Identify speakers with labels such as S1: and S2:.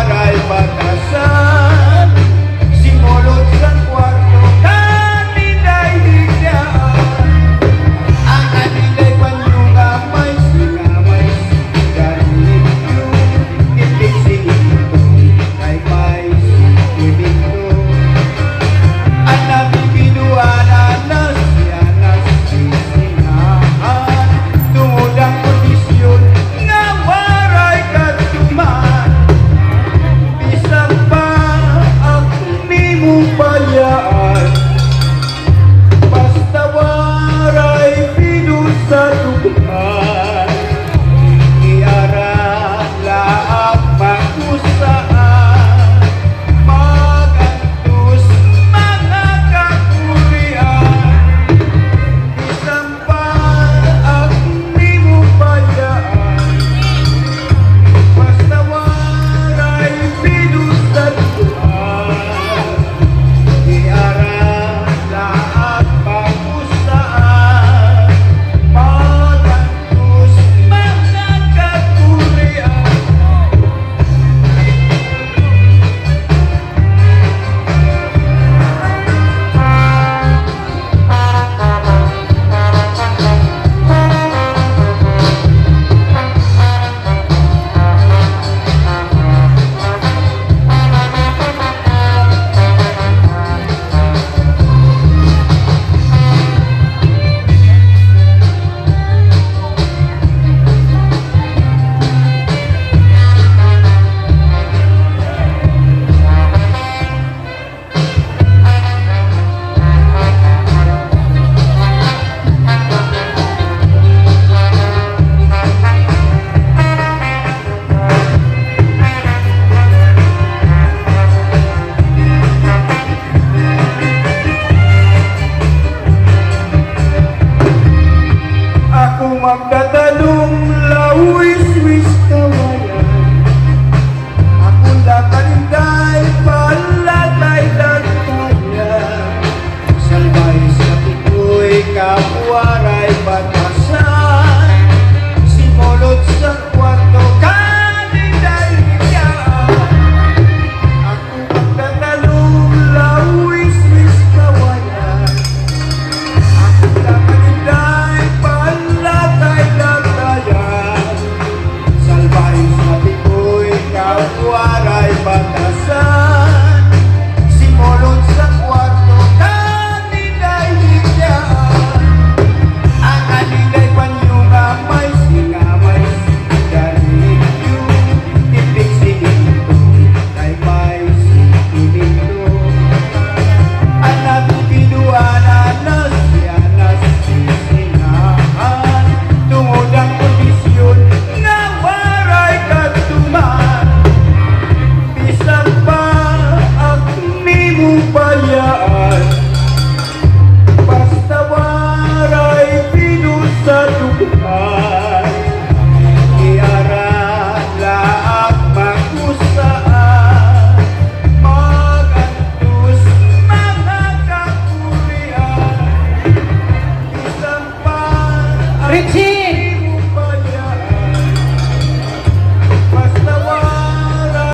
S1: waray batasan, simulot sa kwarto kanina'y higyaan. Ang kanina'y panlungamay, singamay, sigarilyo, titig sinito, kay may sinibito. Ang nabibinuanan na siya na sisinahan, tungod ang kondisyon nga waray katuman. Bisan pa ako ni mo bayaan, basta waray pinusaduhan. Iarala ang pagkusaan, magantos mga kakurian. Bisan pa ako ni mo bayaan, basta waray pinusaduhan. Iarala ang pagkusaan, magantos mga kakurian. Ako magtatanong lawis-wis kawayan, ako lakarinday palatay-latayan. Salbay sa tukoy kawaray batasan, simulot sa kwarto kanina'y higyaan. Ako magtatanong lawis-wis kawayan, ako lakarinday palatay-latayan. Salbay sa tikoy kawaray batasan, simulot sa kwarto kanina'y higyaan. Ang kanina'y panlungamay, singamay, sigarilyo, titig sinito, kay may sinibito. Ang nabibinuanan na siya na sisinahan, tungod ang kondisyon nga waray katuman. Bisan pa ako ni mo bayaan, basta waray pinusaduhan. Iarala ang pagkusaan, magantos mga kakurian. Bisan pa ako
S2: Richie!